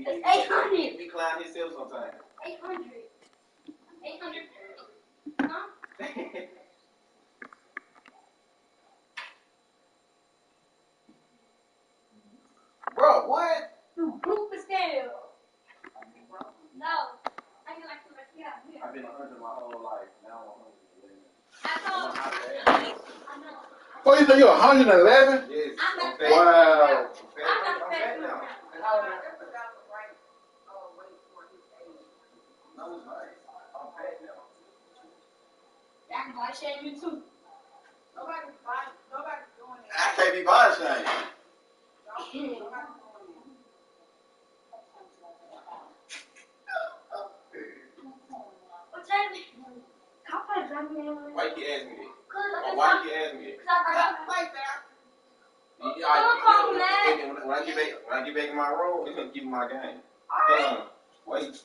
It's 800. He climbed himself sometimes. 800. 800. Huh? Bro, what? Group scale. No. I feel like I've been 100 my whole life. Now I I'm 111. know. What, you think you're 111? Yes. I'm fat. Wow. I'm fat now. And how old is that? Right. Wait for his age. No, it's not. I'm fat now. I can buy shame you too. Nobody's doing it. I can't be body shamed. Nobody's doing it. What's happening? Why Why you ask me that? Cause Why you ask me that? Like that. When I get back in my room, it's gonna give me my game. Wait.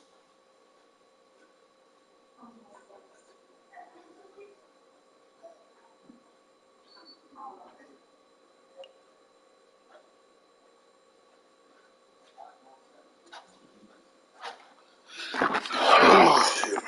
Oh, shit.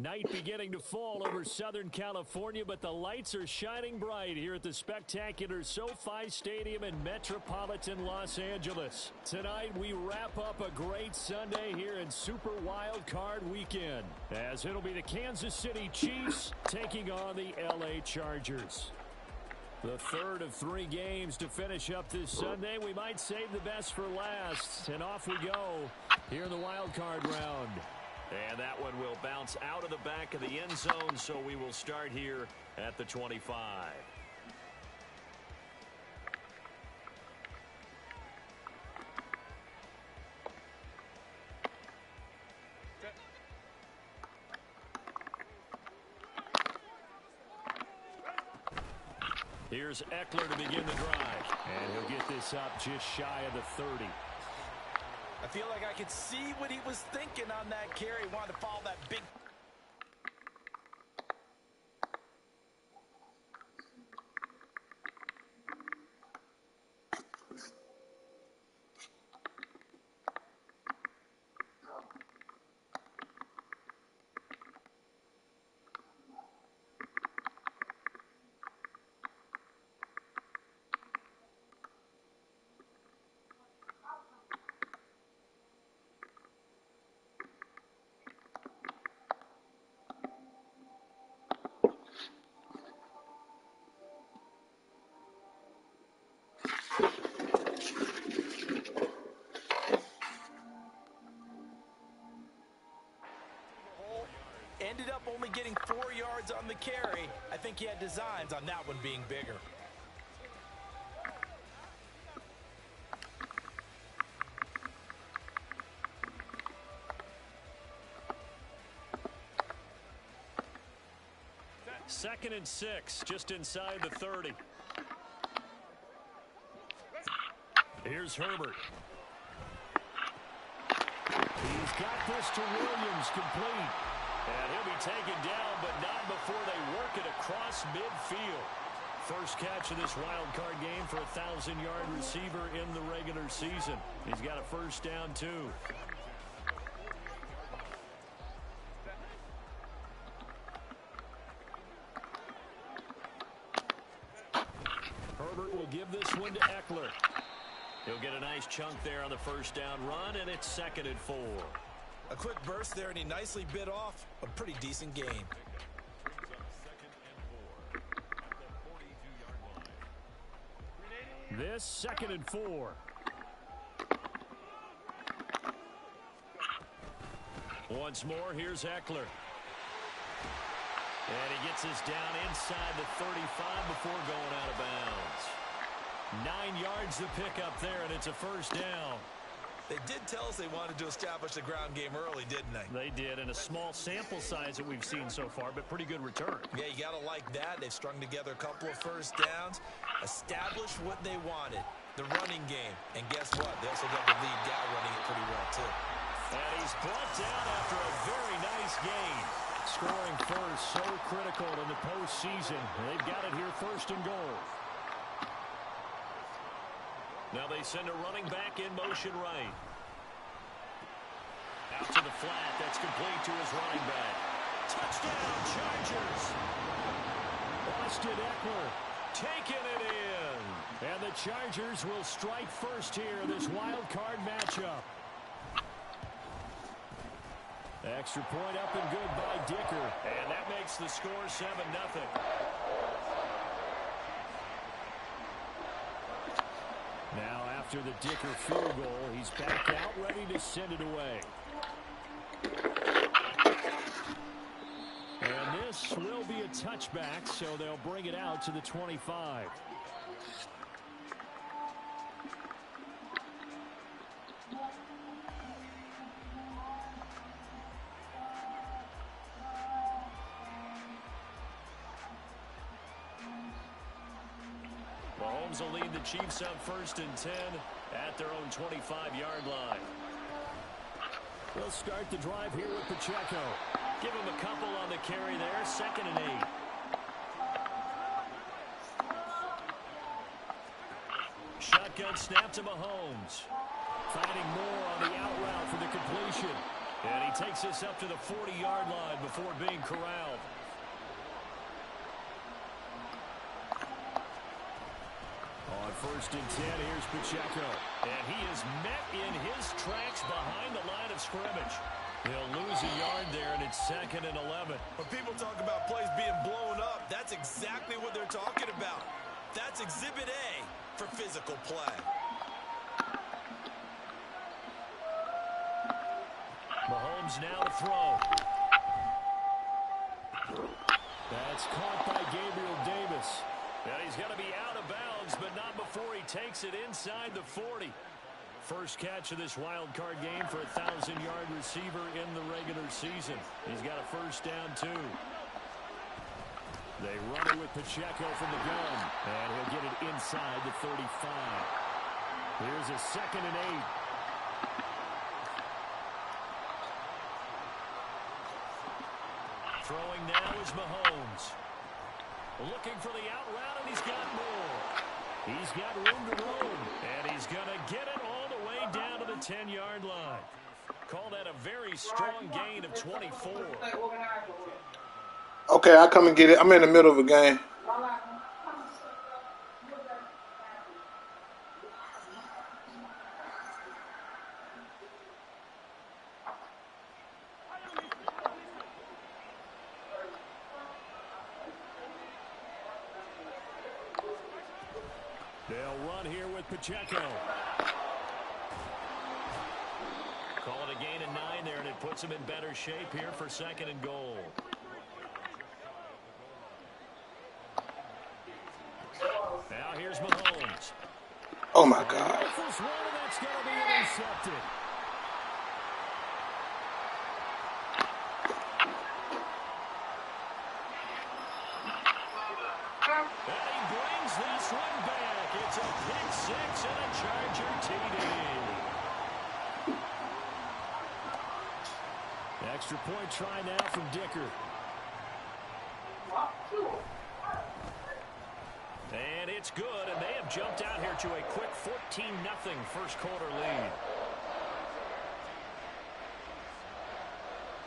Night beginning to fall over Southern California, but the lights are shining bright here at the spectacular SoFi Stadium in metropolitan Los Angeles. Tonight, we wrap up a great Sunday here in Super Wildcard Weekend, as it'll be the Kansas City Chiefs taking on the LA Chargers. The third of 3 games to finish up this Sunday. We might save the best for last, and off we go here in the Wildcard round. And that one will bounce out of the back of the end zone, so we will start here at the 25. Here's Eckler to begin the drive, and he'll get this up just shy of the 30. I feel like I could see what he was thinking on that carry. He wanted to follow that big. Ended up only getting 4 yards on the carry. I think he had designs on that one being bigger. Second and 6, just inside the 30. Here's Herbert. He's got this to Williams, complete. And he'll be taken down, but not before they work it across midfield. First catch of this wild card game for a 1,000-yard receiver in the regular season. He's got a first down, too. Herbert will give this one to Eckler. He'll get a nice chunk there on the first down run, and it's 2nd and 4. A quick burst there, and he nicely bit off a pretty decent gain. This 2nd and 4. Once more, here's Eckler. And he gets us down inside the 35 before going out of bounds. 9 yards to pick up there, and it's a first down. They did tell us they wanted to establish the ground game early, didn't they? They did, and a small sample size that we've seen so far, but pretty good return. Yeah, you got to like that. They've strung together a couple of first downs, established what they wanted, the running game. And guess what? They also got the lead guy running it pretty well, too. And he's brought down after a very nice gain. Scoring first, so critical in the postseason. They've got it here first and goal. Now they send a running back in motion right. Out to the flat. That's complete to his running back. Touchdown, Chargers. Austin Eckler taking it in. And the Chargers will strike first here in this wild card matchup. Extra point up and good by Dicker. And that makes the score 7-0. Now after the Dicker field goal, he's back out ready to send it away. And this will be a touchback, so they'll bring it out to the 25. Mahomes will lead the Chiefs on 1st and 10 at their own 25-yard line. We'll start the drive here with Pacheco. Give him a couple on the carry there, 2nd and 8. Shotgun snap to Mahomes. Finding more on the out route for the completion. And he takes this up to the 40-yard line before being corralled. On 1st and 10, here's Pacheco. And he is met in his tracks behind the line of scrimmage. He'll lose a yard there, and it's 2nd and 11. When people talk about plays being blown up, that's exactly what they're talking about. That's Exhibit A for physical play. Mahomes now to throw. That's caught by Gabriel Davis. And he's going to be out of bounds, but not before he takes it inside the 40. First catch of this wild card game for a 1,000-yard receiver in the regular season. He's got a first down, too. They run it with Pacheco from the gun, and he'll get it inside the 35. Here's a 2nd and 8. Throwing now is Mahomes. Looking for the out route, and he's got more. He's got room to roam, and he's going to get it all the way down to the 10-yard line. Call that a very strong gain of 24. Okay, I'll come and get it. I'm in the middle of a game. They'll run here with Pacheco. Call it a gain of 9 there, and it puts him in better shape here for 2nd and goal. Now here's Mahomes. Oh, my God. Rifles one, and that's going to be intercepted. And he brings this one back. It's a pick 6 and a Charger TD. Extra point try now from Dicker. And it's good, and they have jumped out here to a quick 14-0 first quarter lead.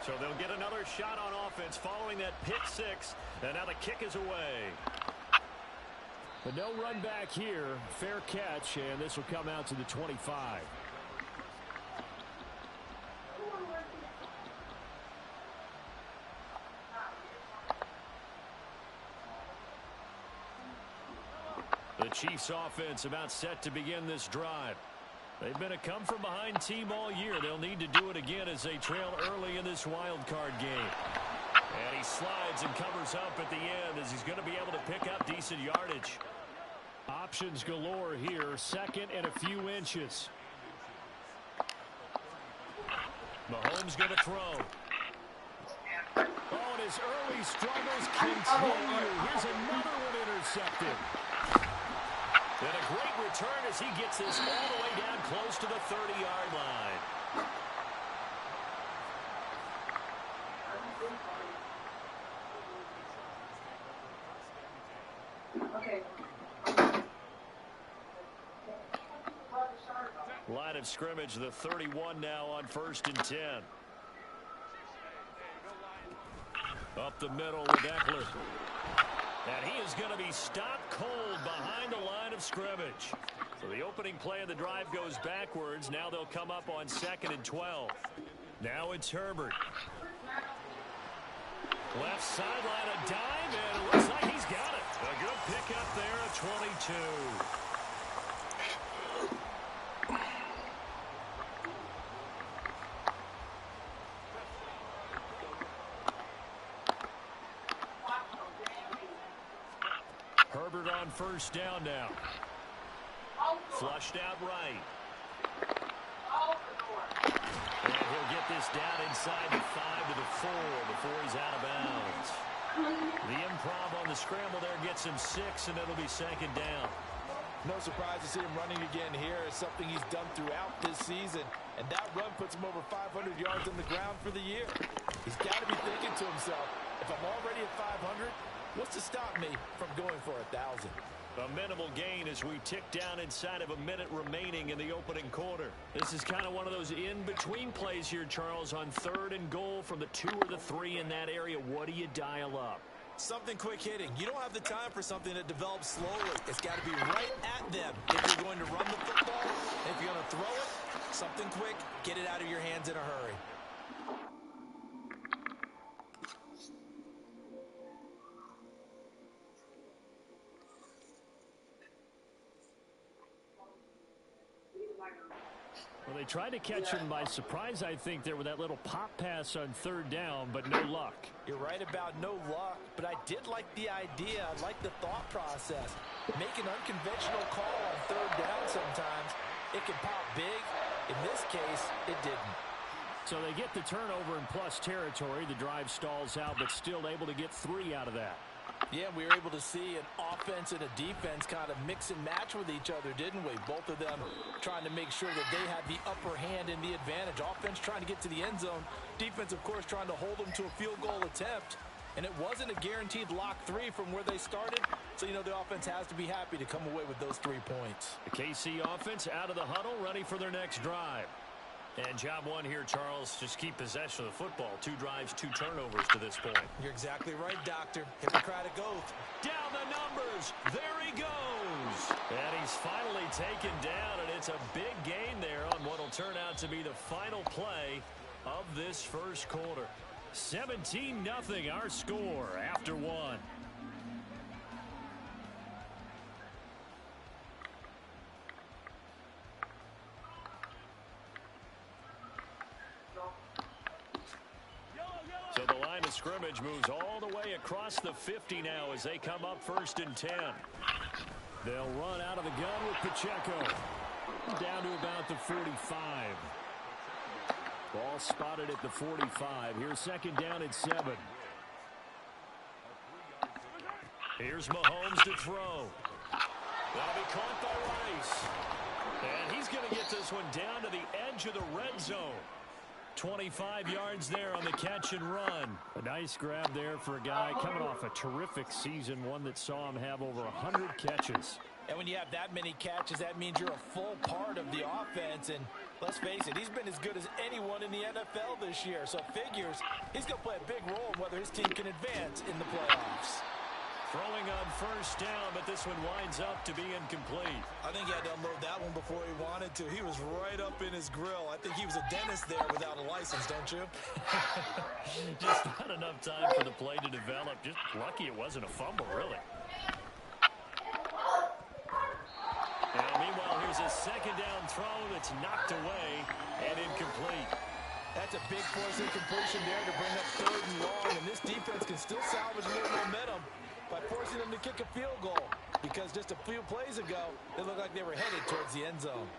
So they'll get another shot on offense following that pick 6, and now the kick is away. But no run back here. Fair catch, and this will come out to the 25. The Chiefs offense about set to begin this drive. They've been a come-from-behind team all year. They'll need to do it again as they trail early in this wild card game. And he slides and covers up at the end as he's going to be able to pick up decent yardage. Options galore here. 2nd and a few inches. Mahomes going to throw. Oh, and his early struggles continue. Here's another one intercepted. And a great return as he gets this all the way down close to the 30-yard line. Okay. Line of scrimmage, the 31 now on 1st and 10. Up the middle with Eckler. And he is going to be stopped cold behind the line of scrimmage. So the opening play of the drive goes backwards. Now they'll come up on 2nd and 12. Now it's Herbert. Left sideline, a dive, and it looks like he's got it. A good pickup there at 22. Herbert on 1st down now. Flushed out right. And he'll get this down inside the 5 to the 4 before he's out of bounds. The improv on the scramble there gets him 6, and it'll be 2nd down. No surprise to see him running again here. It's something he's done throughout this season. And that run puts him over 500 yards on the ground for the year. He's got to be thinking to himself, if I'm already at 500, what's to stop me from going for 1,000? A minimal gain as we tick down inside of a minute remaining in the opening quarter. This is kind of one of those in-between plays here, Charles, on 3rd and goal from the 2 or the 3 in that area. What do you dial up? Something quick hitting. You don't have the time for something that develops slowly. It's got to be right at them if you're going to run the football. If you're going to throw it, something quick, get it out of your hands in a hurry. Well, they tried to catch him by surprise, I think, there with that little pop pass on 3rd down, but no luck. You're right about no luck, but I did like the idea. I like the thought process. Make an unconventional call on 3rd down sometimes. It can pop big. In this case, it didn't. So they get the turnover in plus territory. The drive stalls out, but still able to get 3 out of that. Yeah, we were able to see an offense and a defense kind of mix and match with each other, didn't we? Both of them trying to make sure that they had the upper hand and the advantage. Offense trying to get to the end zone. Defense, of course, trying to hold them to a field goal attempt. And it wasn't a guaranteed lock 3 from where they started. So, you know, the offense has to be happy to come away with those 3 points. The KC offense out of the huddle, ready for their next drive. And job 1 here, Charles, just keep possession of the football. 2 drives, 2 turnovers to this point. You're exactly right, Doctor. Hippocratic oath. Down the numbers. There he goes. And he's finally taken down, and it's a big gain there on what will turn out to be the final play of this first quarter. 17-0 our score after 1. So the line of scrimmage moves all the way across the 50 now as they come up 1st and 10. They'll run out of the gun with Pacheco. Down to about the 45. Ball spotted at the 45. Here's 2nd down at 7. Here's Mahomes to throw. That'll be caught by Rice. And he's going to get this one down to the edge of the red zone. 25 yards there on the catch and run. A nice grab there for a guy coming off a terrific season, one that saw him have over 100 catches. And when you have that many catches, that means you're a full part of the offense. And let's face it, he's been as good as anyone in the NFL this year. So figures he's going to play a big role in whether his team can advance in the playoffs. Throwing on 1st down, but this one winds up to be incomplete. I think he had to unload that one before he wanted to. He was right up in his grill. I think he was a dentist there without a license, don't you? Just not enough time for the play to develop. Just lucky it wasn't a fumble, really. And meanwhile, here's a 2nd down throw that's knocked away and incomplete. That's a big force incompletion there to bring up 3rd and long. And this defense can still salvage a little momentum by forcing them to kick a field goal, because just a few plays ago, it looked like they were headed towards the end zone.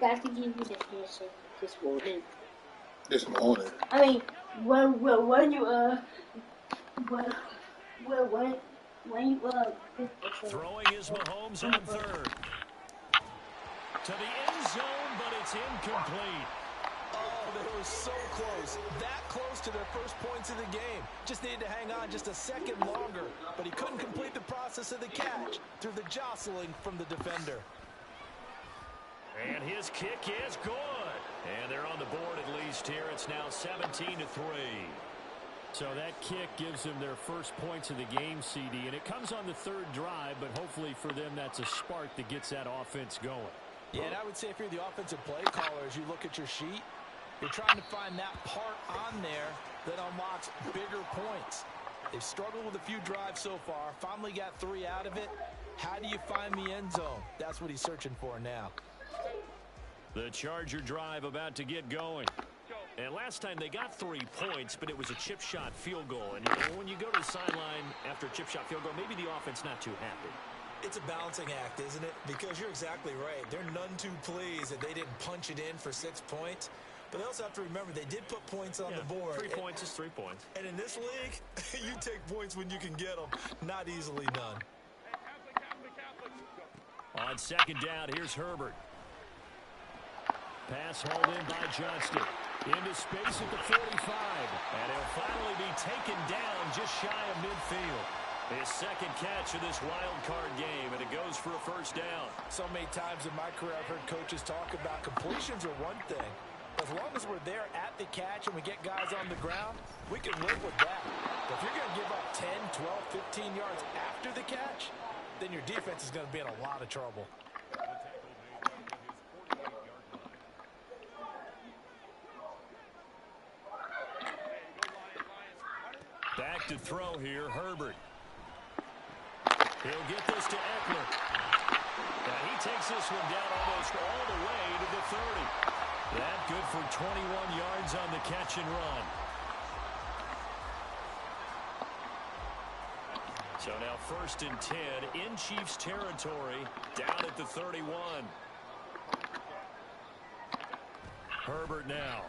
you guys think he was just this morning? This morning. I mean, when you Throwing is Mahomes on third. To the end zone, but it's incomplete. Oh, they were so close. That close to their first points of the game. Just needed to hang on just a second longer. But he couldn't complete the process of the catch through the jostling from the defender. And his kick is good. And they're on the board at least here. It's now 17-3. So that kick gives them their first points of the game, CD. And it comes on the third drive, but hopefully for them that's a spark that gets that offense going. Yeah, and I would say if you're the offensive play caller, as you look at your sheet, you're trying to find that part on there that unlocks bigger points. They've struggled with a few drives so far, finally got 3 out of it. How do you find the end zone? That's what he's searching for now. The Charger drive about to get going. And last time they got 3 points, but it was a chip shot field goal. And when you go to the sideline after a chip shot field goal, maybe the offense not too happy. It's a balancing act, isn't it? Because you're exactly right. They're none too pleased that they didn't punch it in for 6 points. But they also have to remember they did put points on the board. 3 points is 3 points. And in this league, you take points when you can get them. Not easily done. On second down, here's Herbert. Pass hauled in by Johnston. Into space at the 45. And he'll finally be taken down just shy of midfield. His second catch of this wild card game, and it goes for a first down. So many times in my career I've heard coaches talk about completions are one thing. As long as we're there at the catch and we get guys on the ground, we can live with that. But if you're going to give up 10, 12, 15 yards after the catch, then your defense is going to be in a lot of trouble. Back to throw here, Herbert. He'll get this to Eckler. And he takes this one down almost all the way to the 30. That good for 21 yards on the catch and run. So now 1st and 10 in Chiefs territory, down at the 31. Herbert now.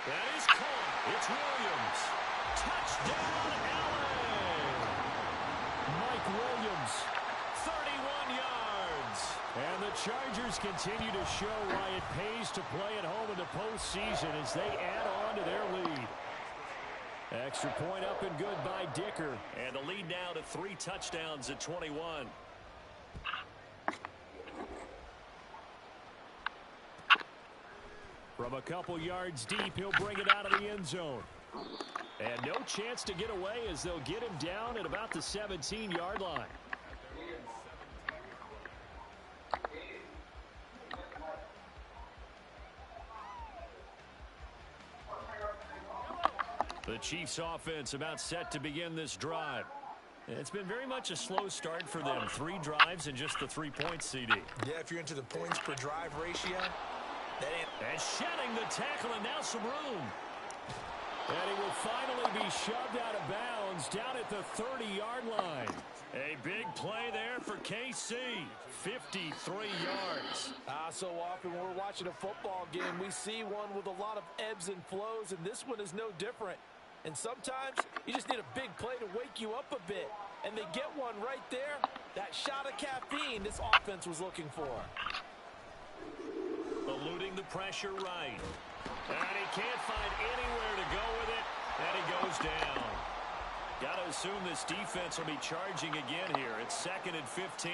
That is caught. It's Williams. Touchdown, LA. Mike Williams, 31 yards. And the Chargers continue to show why it pays to play at home in the postseason as they add on to their lead. Extra point up and good by Dicker. And the lead now to 3 touchdowns at 21. From a couple yards deep, he'll bring it out of the end zone. And no chance to get away as they'll get him down at about the 17-yard line. The Chiefs offense about set to begin this drive. It's been very much a slow start for them. 3 drives and just the 3 points, CD. Yeah, if you're into the points per drive ratio, that ain't... And shedding the tackle and now some room. And he will finally be shoved out of bounds down at the 30-yard line. A big play there for KC. 53 yards. So often when we're watching a football game, we see one with a lot of ebbs and flows, and this one is no different. And sometimes you just need a big play to wake you up a bit. And they get one right there. That shot of caffeine this offense was looking for. Eluding the pressure right. And he can't find anywhere to go with it. And he goes down. Got to assume this defense will be charging again here. It's 2nd and 15.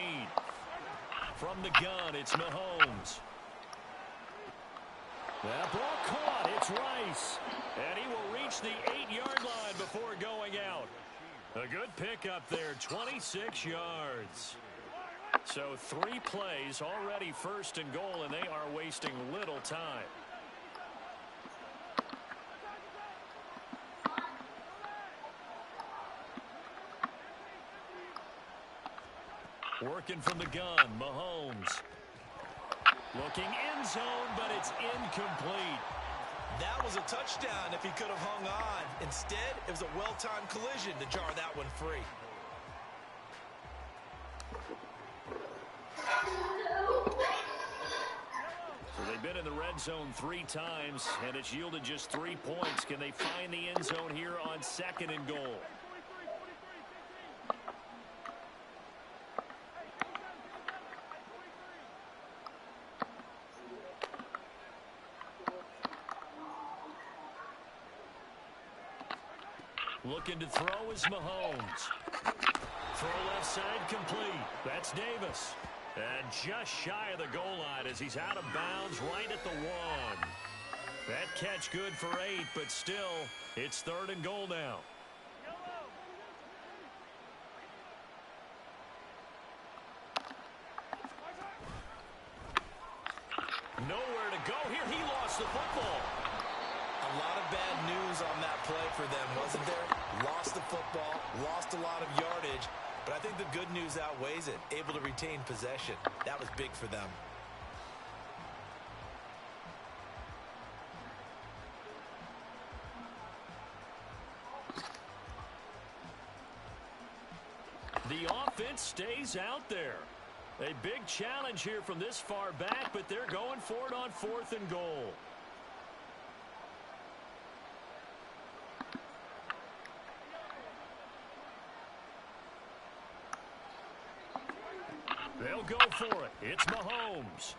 From the gun, it's Mahomes. That ball caught. It's Rice. And he will reach the 8-yard line before going out. A good pickup there, 26 yards. So 3 plays, already 1st and goal, and they are wasting little time. Working from the gun, Mahomes. Looking end zone, but it's incomplete. That was a touchdown if he could have hung on. Instead, it was a well-timed collision to jar that one free. They've been in the red zone 3 times, and it's yielded just 3 points. Can they find the end zone here on 2nd and goal? Looking to throw is Mahomes. Throw left side complete. That's Davis. And just shy of the goal line as he's out of bounds right at the 1. That catch good for 8, but still, it's 3rd and goal now. Nowhere to go here. He lost the football. A lot of bad news on that play for them, wasn't there? Lost the football, lost a lot of yardage, but I think the good news outweighs it. Able to retain possession. That was big for them. The offense stays out there. A big challenge here from this far back, but they're going for it on 4th and goal. They'll go for it. It's Mahomes.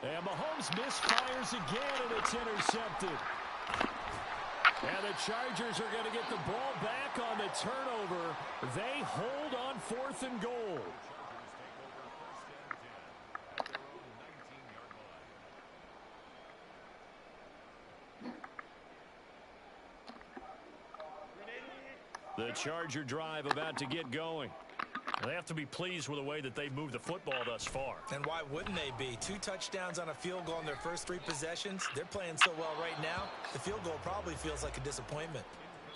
And Mahomes misfires again, and it's intercepted. And the Chargers are going to get the ball back on the turnover. They hold on 4th and goal. The Charger drive about to get going. They have to be pleased with the way that they've moved the football thus far. And why wouldn't they be? 2 touchdowns on a field goal in their first 3 possessions. They're playing so well right now, the field goal probably feels like a disappointment.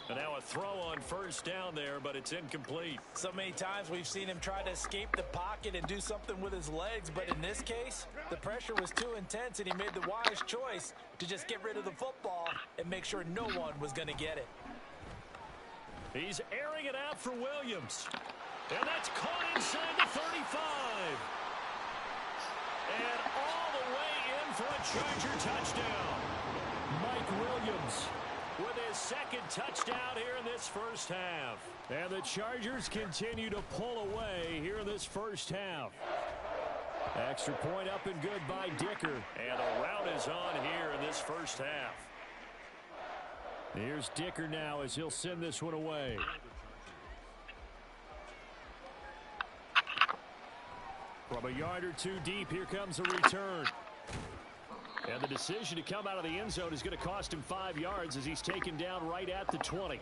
And now a throw on 1st down there, but it's incomplete. So many times we've seen him try to escape the pocket and do something with his legs, but in this case, the pressure was too intense, and he made the wise choice to just get rid of the football and make sure no one was going to get it. He's airing it out for Williams. And that's caught inside the 35. And all the way in for a Charger touchdown. Mike Williams with his 2nd touchdown here in this first half. And the Chargers continue to pull away here in this first half. Extra point up and good by Dicker. And the rout is on here in this first half. Here's Dicker now as he'll send this one away. From a yard or 2 deep, here comes a return. And the decision to come out of the end zone is going to cost him 5 yards as he's taken down right at the 20.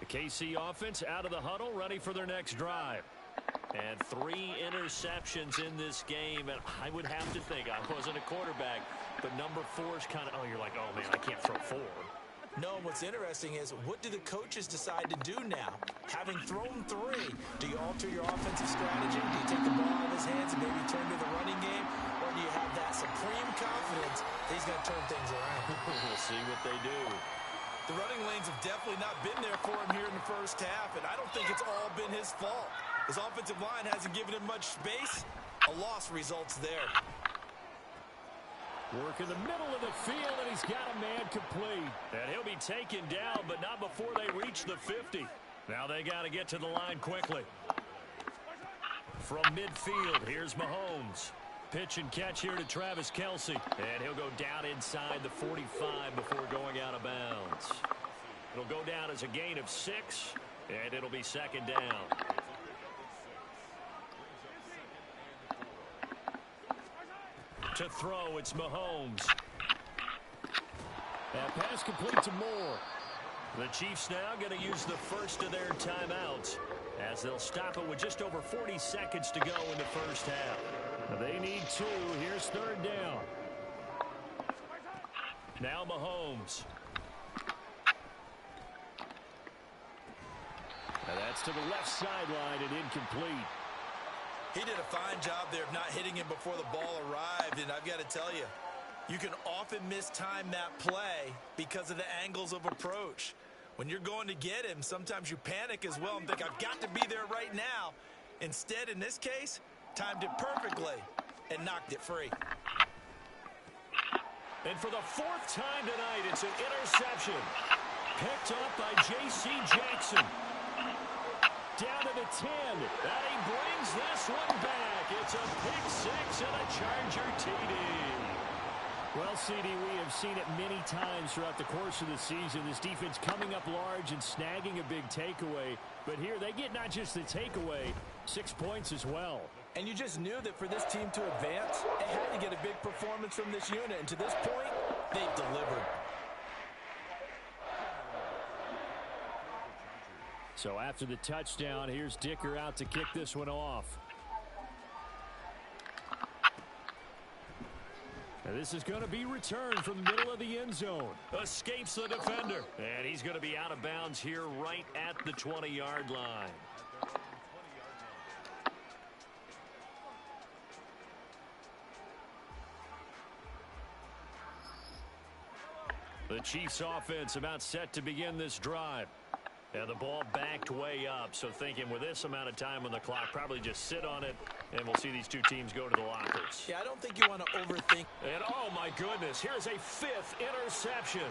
The KC offense out of the huddle, ready for their next drive. And 3 interceptions in this game, and I would have to think, I wasn't a quarterback, but number 4 is kind of, oh, you're like, oh, man, I can't throw 4. No, what's interesting is, what do the coaches decide to do now? Having thrown 3, do you alter your offensive strategy? Do you take the ball out of his hands and maybe turn to the running game? Or do you have that supreme confidence that he's going to turn things around? We'll see what they do. The running lanes have definitely not been there for him here in the first half, and I don't think it's all been his fault. His offensive line hasn't given him much space. A loss results there. Work in the middle of the field, and he's got a man complete. And he'll be taken down, but not before they reach the 50. Now they got to get to the line quickly. From midfield, here's Mahomes. Pitch and catch here to Travis Kelce. And he'll go down inside the 45 before going out of bounds. It'll go down as a gain of 6, and it'll be 2nd down. To throw, it's Mahomes. That pass complete to Moore. The Chiefs now going to use the first of their timeouts as they'll stop it with just over 40 seconds to go in the first half. They need 2. Here's 3rd down. Now Mahomes. And that's to the left sideline and incomplete. He did a fine job there of not hitting him before the ball arrived, and I've got to tell you, you can often mistime that play because of the angles of approach. When you're going to get him, sometimes you panic as well and think, I've got to be there right now. Instead, in this case, timed it perfectly and knocked it free. And for the fourth time tonight, it's an interception. Picked up by J.C. Jackson. Down to the 10. And he brings this one back. It's a pick six and a Charger TD. Well, CD, we have seen it many times throughout the course of the season. This defense coming up large and snagging a big takeaway. But here they get not just the takeaway, 6 points as well. And you just knew that for this team to advance, it had to get a big performance from this unit. And to this point, they've delivered. So after the touchdown, here's Dicker out to kick this one off. Now this is going to be returned from the middle of the end zone. Escapes the defender. And he's going to be out of bounds here right at the 20-yard line. The Chiefs offense about set to begin this drive. And the ball backed way up, so thinking with this amount of time on the clock, probably just sit on it, and we'll see these two teams go to the lockers. Yeah, I don't think you want to overthink. And oh my goodness, here's a fifth interception.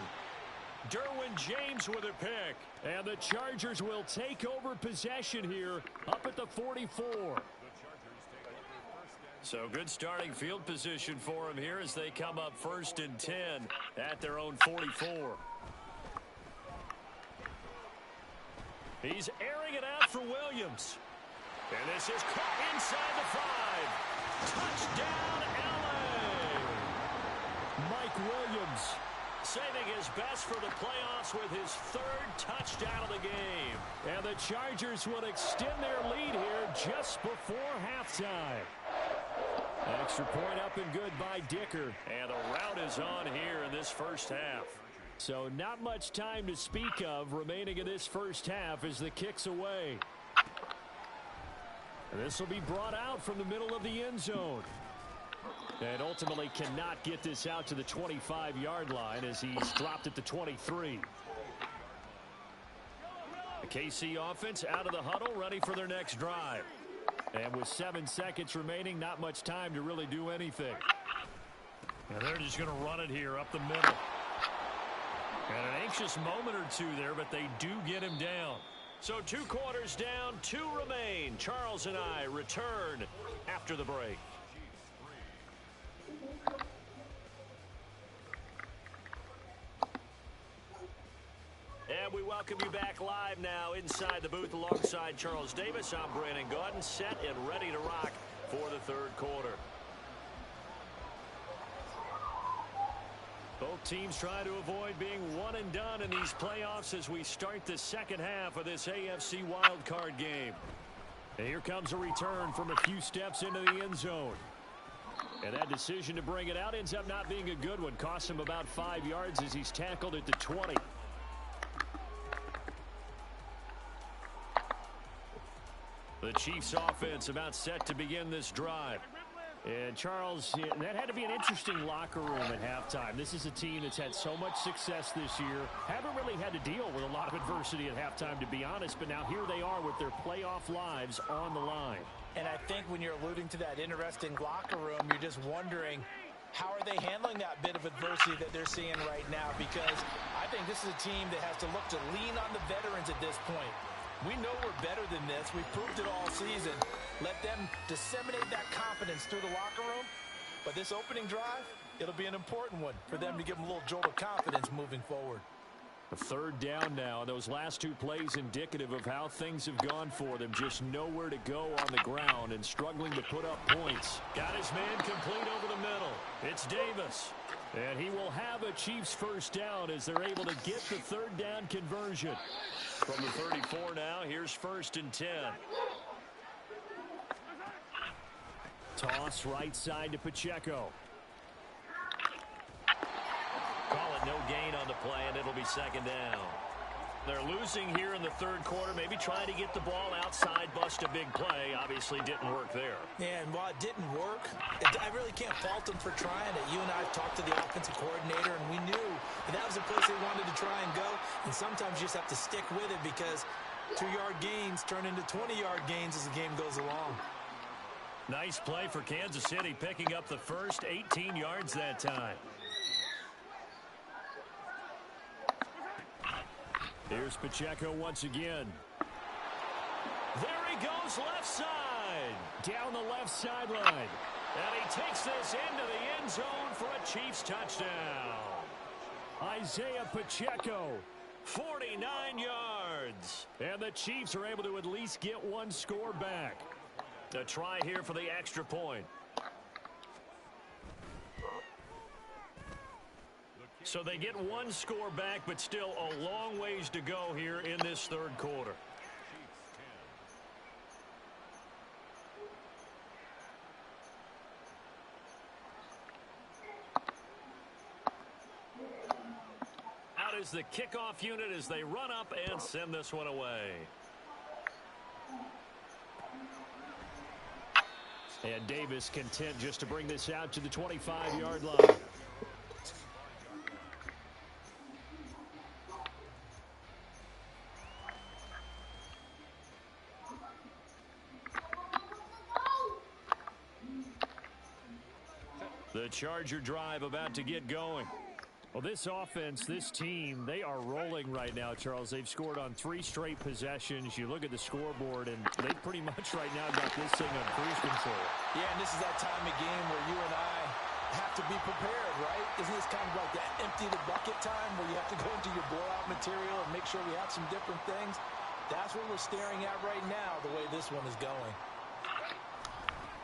Derwin James with a pick. And the Chargers will take over possession here up at the 44. So good starting field position for them here as they come up 1st and 10 at their own 44. He's airing it out for Williams. And this is caught inside the 5. Touchdown, LA! Mike Williams saving his best for the playoffs with his 3rd touchdown of the game. And the Chargers will extend their lead here just before halftime. Extra point up and good by Dicker. And the route is on here in this first half. So not much time to speak of remaining in this first half as the kick's away. And this will be brought out from the middle of the end zone. And ultimately cannot get this out to the 25-yard line as he's dropped at the 23. The KC offense out of the huddle, ready for their next drive. And with 7 seconds remaining, not much time to really do anything. And they're just going to run it here up the middle. And an anxious moment or two there, but they do get him down. So 2 quarters down, 2 remain. Charles and I return after the break. And we welcome you back live now inside the booth alongside Charles Davis. I'm Brandon Gaudin, set and ready to rock for the 3rd quarter. Both teams trying to avoid being one and done in these playoffs as we start the second half of this AFC Wildcard game. And here comes a return from a few steps into the end zone. And that decision to bring it out ends up not being a good one. Costs him about 5 yards as he's tackled at the 20. The Chiefs offense about set to begin this drive. And Charles, that had to be an interesting locker room at halftime. This is a team that's had so much success this year. Haven't really had to deal with a lot of adversity at halftime, to be honest. But now here they are with their playoff lives on the line. And I think when you're alluding to that interesting locker room, you're just wondering, how are they handling that bit of adversity that they're seeing right now? Because I think this is a team that has to look to lean on the veterans at this point. We know we're better than this. We've proved it all season. Let them disseminate that confidence through the locker room. But this opening drive, it'll be an important one for them to give them a little jolt of confidence moving forward. A 3rd down now. Those last 2 plays indicative of how things have gone for them. Just nowhere to go on the ground and struggling to put up points. Got his man complete over the middle. It's Davis. And he will have a Chiefs 1st down as they're able to get the 3rd down conversion. From the 34 now, here's 1st and 10. Toss right side to Pacheco. Call it no gain on the play, and it'll be 2nd down. They're losing here in the third quarter, maybe trying to get the ball outside, bust a big play. Obviously didn't work there. Yeah, and while it didn't work, I really can't fault them for trying it. You and I have talked to the offensive coordinator, and we knew that was a place they wanted to try and go. And sometimes you just have to stick with it because 2-yard gains turn into 20-yard gains as the game goes along. Nice play for Kansas City, picking up the first 18 yards that time. Here's Pacheco once again. There he goes, left side. Down the left sideline. And he takes this into the end zone for a Chiefs touchdown. Isaiah Pacheco, 49 yards. And the Chiefs are able to at least get one score back. A try here for the extra point. So they get one score back, but still a long ways to go here in this third quarter. Out is the kickoff unit as they run up and send this one away. And Davis content just to bring this out to the 25-yard line. The Charger drive about to get going. Well, this offense, this team, they are rolling right now, Charles. They've scored on 3 straight possessions. You look at the scoreboard, and they pretty much right now got this thing on cruise control. Yeah, and this is that time of game where you and I have to be prepared, right? Isn't this kind of like that empty the bucket time where you have to go into your blowout material and make sure we have some different things? That's what we're staring at right now, the way this one is going.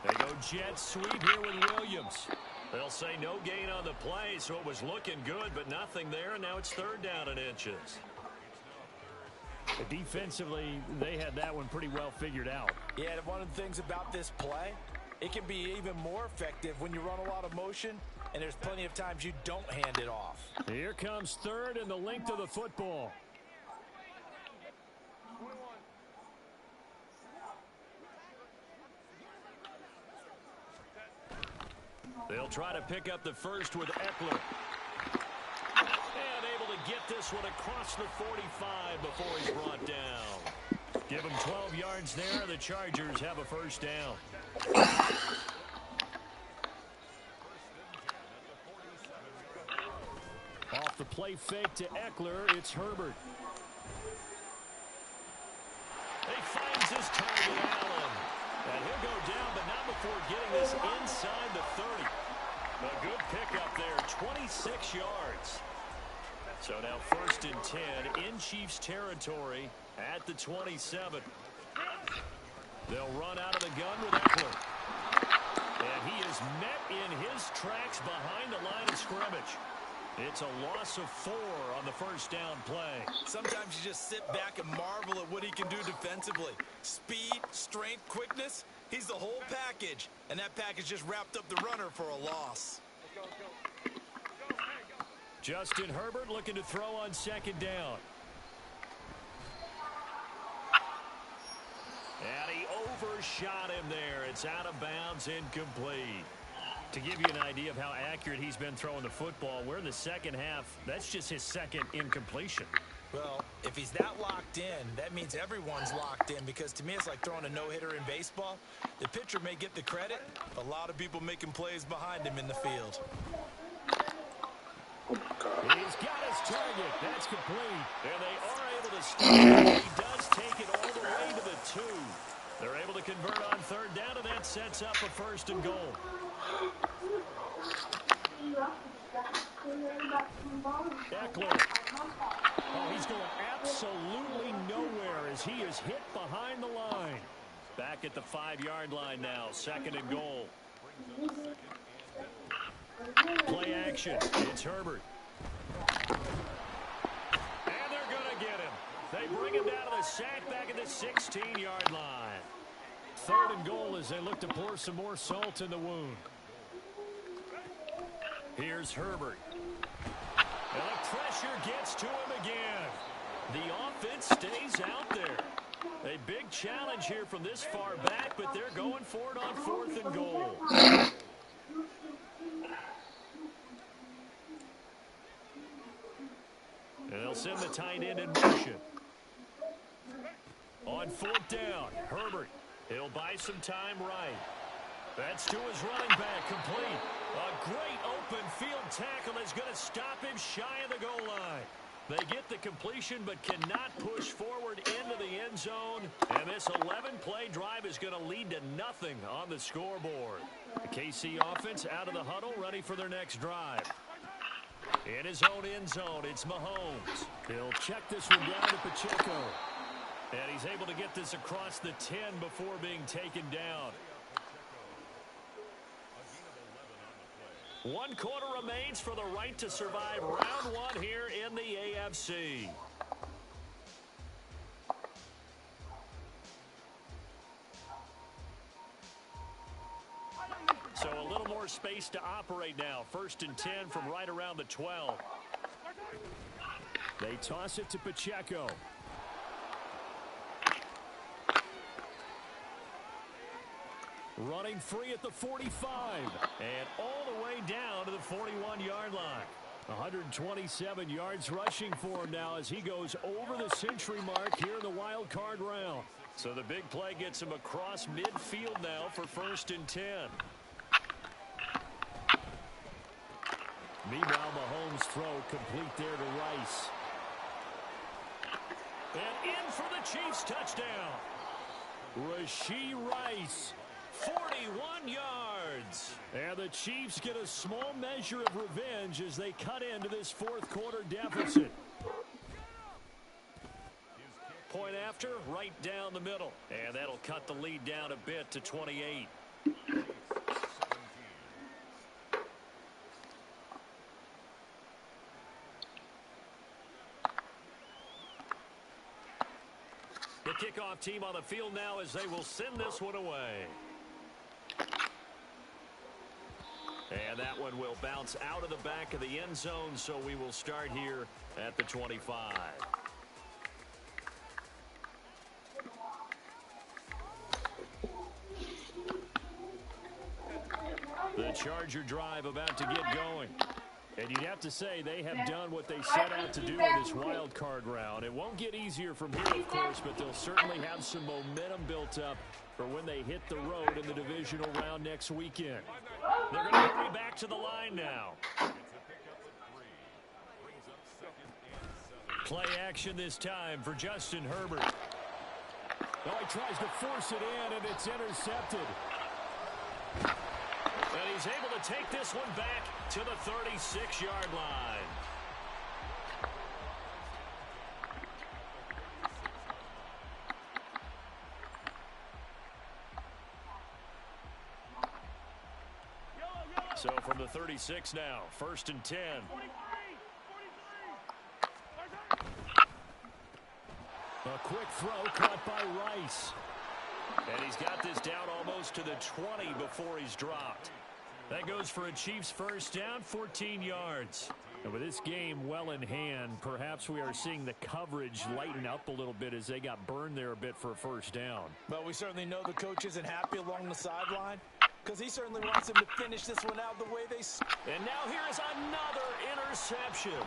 They go jet sweep here with Williams. They'll say no gain on the play, so it was looking good, but nothing there, and now it's third down and inches. Defensively, they had that one pretty well figured out. Yeah, and one of the things about this play, it can be even more effective when you run a lot of motion, and there's plenty of times you don't hand it off. Here comes third and the length of the football. They'll try to pick up the first with Eckler. And able to get this one across the 45 before he's brought down. Give him 12 yards there. The Chargers have a first down. Off the play fake to Eckler, it's Herbert. He finds his target, Allen. And he'll go down, but not before getting this inside the 30. A good pickup there, 26 yards. So now first and 10 in Chiefs territory at the 27. They'll run out of the gun with Eckler. And he is met in his tracks behind the line of scrimmage. It's a loss of 4 on the first down play. Sometimes you just sit back and marvel at what he can do defensively. Speed, strength, quickness, he's the whole package. And that package just wrapped up the runner for a loss. Justin Herbert looking to throw on second down. And he overshot him there. It's out of bounds, incomplete. To give you an idea of how accurate he's been throwing the football, we're in the second half. That's just his second incompletion. Well, if he's that locked in, that means everyone's locked in, because to me it's like throwing a no-hitter in baseball. The pitcher may get the credit, a lot of people making plays behind him in the field. He's got his target. That's complete. And they are able to stop him. He does take it all the way to the 2. They're able to convert on third down, and that sets up a first and goal. Eckler. Oh, he's going absolutely nowhere as he is hit behind the line. Back at the 5-yard line now, second and goal. Play action. It's Herbert. And they're going to get him. They bring him down to the sack back at the 16-yard line. Third and goal as they look to pour some more salt in the wound. Here's Herbert. And the pressure gets to him again. The offense stays out there. A big challenge here from this far back, but they're going for it on 4th and goal. And they'll send the tight end in motion. On 4th down, Herbert. He'll buy some time right. That's to his running back, complete. A great open field tackle is going to stop him shy of the goal line. They get the completion but cannot push forward into the end zone. And this 11-play drive is going to lead to nothing on the scoreboard. The KC offense out of the huddle, ready for their next drive. In his own end zone, it's Mahomes. He'll check this one down to Pacheco. And he's able to get this across the 10 before being taken down. 1 quarter remains for the right to survive round 1 here in the AFC. So a little more space to operate now. 1st and 10 from right around the 12. They toss it to Pacheco. Running free at the 45. And all the way down to the 41-yard line. 127 yards rushing for him now as he goes over the century mark here in the wild card round. So the big play gets him across midfield now for 1st and 10. Meanwhile, Mahomes' throw complete there to Rice. And in for the Chiefs touchdown. Rashee Rice. 41 yards. And the Chiefs get a small measure of revenge as they cut into this 4th quarter deficit. Point after, right down the middle. And that'll cut the lead down a bit to 28. The kickoff team on the field now as they will send this one away. And that one will bounce out of the back of the end zone, so we will start here at the 25. The Charger drive about to get going. And you'd have to say they have done what they set out to do in this wild card round. It won't get easier from here, of course, but they'll certainly have some momentum built up for when they hit the road in the divisional round next weekend. They're going to hurry back to the line now. Play action this time for Justin Herbert. Oh, he tries to force it in, and it's intercepted. And he's able to take this one back to the 36-yard line. So from the 36 now, 1st and 10. A quick throw caught by Rice. And he's got this down almost to the 20 before he's dropped. That goes for a Chiefs first down, 14 yards. And with this game well in hand, perhaps we are seeing the coverage lighten up a little bit as they got burned there a bit for a first down. Well, we certainly know the coach isn't happy along the sideline because he certainly wants him to finish this one out the way they... And now here is another interception.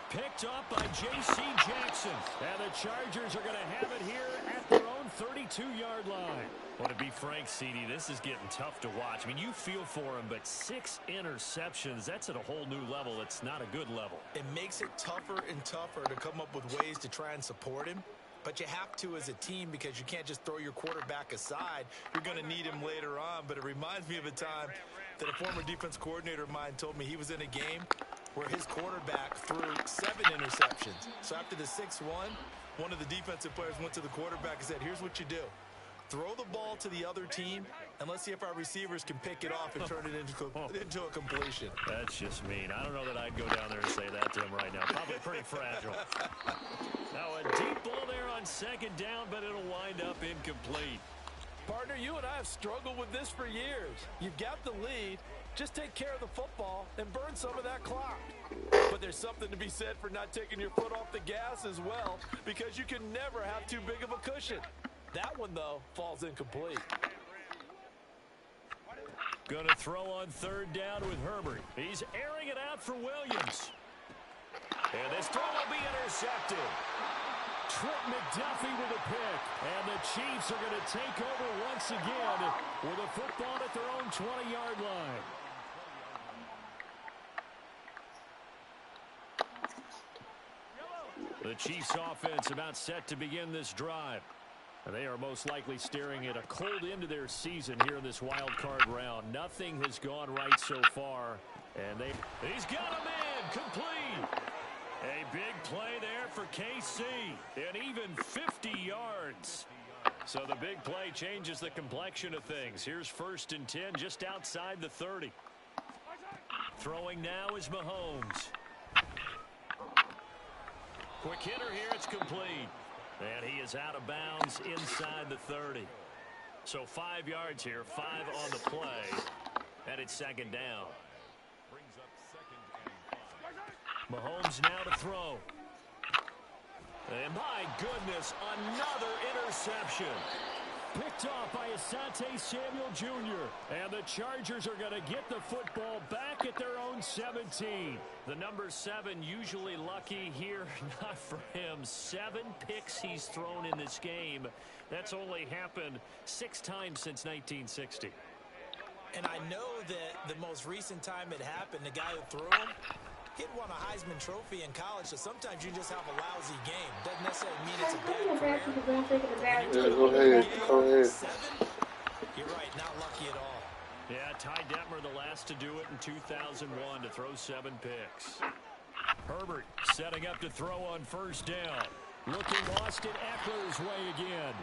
Picked up by J.C. Jackson. And the Chargers are going to have it here at their own 32-yard line. Well, to be frank, CD, this is getting tough to watch. I mean, you feel for him, but 6 interceptions, that's at a whole new level. It's not a good level. It makes it tougher and tougher to come up with ways to try and support him. But you have to as a team because you can't just throw your quarterback aside. You're going to need him later on. But it reminds me of a time that a former defense coordinator of mine told me he was in a game where his quarterback threw 7 interceptions. So after the 6-1, one of the defensive players went to the quarterback and said, here's what you do. Throw the ball to the other team, and let's see if our receivers can pick it off and turn it into a completion. That's just mean. I don't know that I'd go down there and say that to him right now. Probably pretty fragile. Now a deep ball there on 2nd down, but it'll wind up incomplete. Partner, you and I have struggled with this for years. You've got the lead. Just take care of the football and burn some of that clock. But there's something to be said for not taking your foot off the gas as well, because you can never have too big of a cushion. That one, though, falls incomplete. Going to throw on third down with Herbert. He's airing it out for Williams. And this throw will be intercepted. Trent McDuffie with a pick. And the Chiefs are going to take over once again with a football at their own 20-yard line. The Chiefs offense about set to begin this drive. They are most likely staring at a cold end to their season here in this wild card round. Nothing has gone right so far. And he's got a man complete. A big play there for KC. And even 50 yards. So the big play changes the complexion of things. Here's 1st and 10 just outside the 30. Throwing now is Mahomes. Quick hitter here, it's complete. And he is out of bounds inside the 30. So 5 yards here, 5 on the play. And it's 2nd down. Mahomes now to throw. And my goodness, another interception. Picked off by Asante Samuel Jr. And the Chargers are going to get the football back at their own 17. The number 7 usually lucky here. Not for him. 7 picks he's thrown in this game. That's only happened 6 times since 1960. And I know that the most recent time it happened, the guy who threw him, he'd won a Heisman Trophy in college, so sometimes you just have a lousy game. Doesn't necessarily mean it's a bad career. Yeah, go ahead. Go ahead. 7, you're right, not lucky at all. Yeah, Ty Detmer the last to do it in 2001 to throw 7 picks. Herbert setting up to throw on 1st down. Looking Austin Eckler's way again.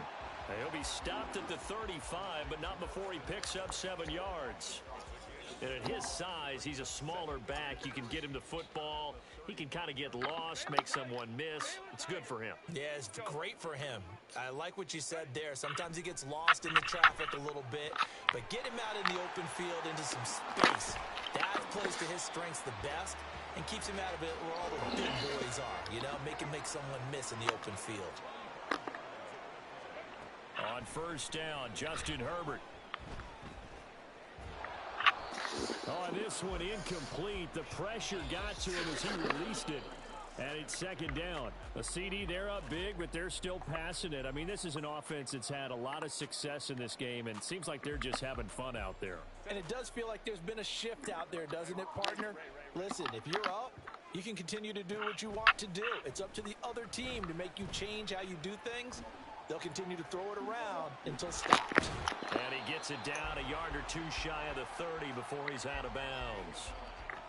He'll be stopped at the 35, but not before he picks up 7 yards. And at his size, he's a smaller back. You can get him the football. He can kind of get lost, make someone miss. It's good for him. Yeah, it's great for him. I like what you said there. Sometimes he gets lost in the traffic a little bit, but get him out in the open field into some space. That plays to his strengths the best and keeps him out of it where all the big boys are. You know, make him make someone miss in the open field. On 1st down, Justin Herbert. On this one, incomplete. The pressure got to him as he released it. And it's 2nd down. A CD, they're up big, but they're still passing it. I mean, this is an offense that's had a lot of success in this game, and it seems like they're just having fun out there. And it does feel like there's been a shift out there, doesn't it, partner? Listen, if you're up, you can continue to do what you want to do. It's up to the other team to make you change how you do things. They'll continue to throw it around until stopped. And he gets it down a yard or 2 shy of the 30 before he's out of bounds.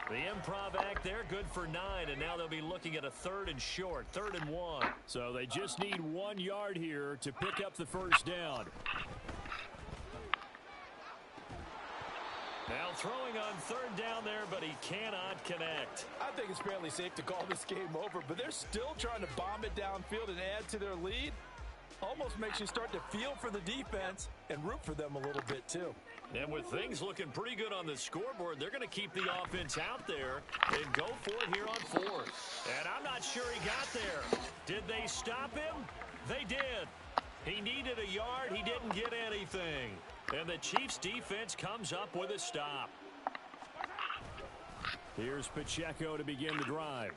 The improv act there, good for 9, and now they'll be looking at a 3rd and short, 3rd and 1. So they just need 1 yard here to pick up the 1st down. Now throwing on 3rd down there, but he cannot connect. I think it's fairly safe to call this game over, but they're still trying to bomb it downfield and add to their lead. Almost makes you start to feel for the defense and root for them a little bit, too. And with things looking pretty good on the scoreboard, they're going to keep the offense out there and go for it here on 4th. And I'm not sure he got there. Did they stop him? They did. He needed a yard. He didn't get anything. And the Chiefs' defense comes up with a stop. Here's Pacheco to begin the drive.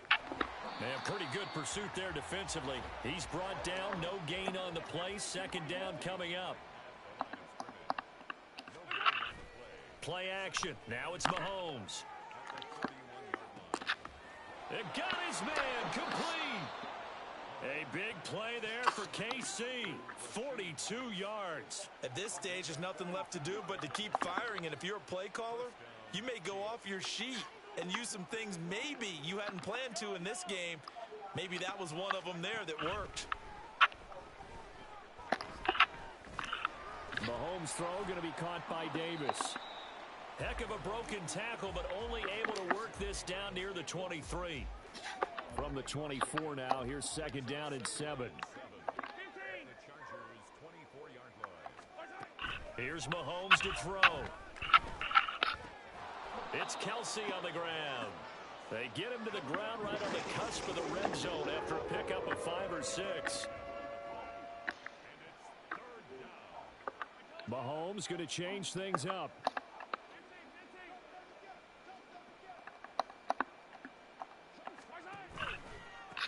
And pretty good pursuit there defensively. He's brought down, no gain on the play. 2nd down coming up. Play action. Now it's Mahomes. It got his man complete. A big play there for KC. 42 yards. At this stage, there's nothing left to do but to keep firing. And if you're a play caller, you may go off your sheet and use some things maybe you hadn't planned to in this game. Maybe that was one of them there that worked. Mahomes' throw going to be caught by Davis. Heck of a broken tackle, but only able to work this down near the 23. From the 24 now, here's 2nd down and 7. Here's Mahomes to throw. It's Kelsey on the ground. They get him to the ground right on the cusp of the red zone after a pickup of 5 or 6. Mahomes going to change things up.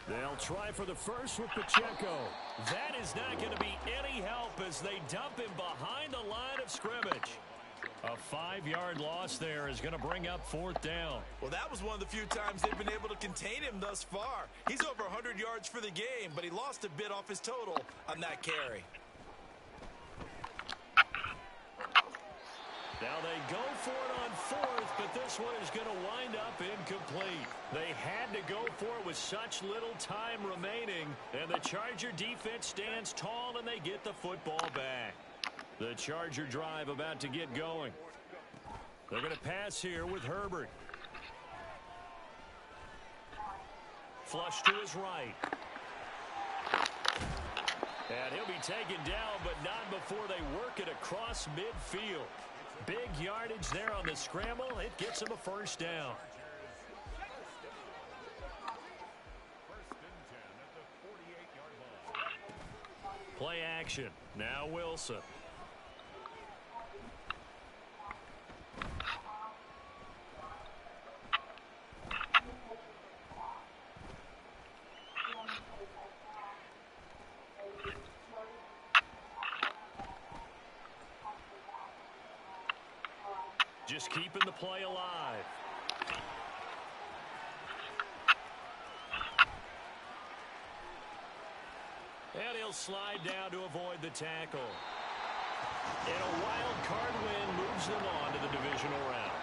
They'll try for the first with Pacheco. That is not going to be any help as they dump him behind the line of scrimmage. A 5-yard loss there is going to bring up 4th down. Well, that was one of the few times they've been able to contain him thus far. He's over 100 yards for the game, but he lost a bit off his total on that carry. Now they go for it on 4th, but this one is going to wind up incomplete. They had to go for it with such little time remaining, and the Charger defense stands tall and they get the football back. The Charger drive about to get going. They're going to pass here with Herbert. Flush to his right. And he'll be taken down, but not before they work it across midfield. Big yardage there on the scramble. It gets him a 1st down. Play action. Now Wilson. Just keeping the play alive. And he'll slide down to avoid the tackle. And a wild card win moves them on to the divisional round.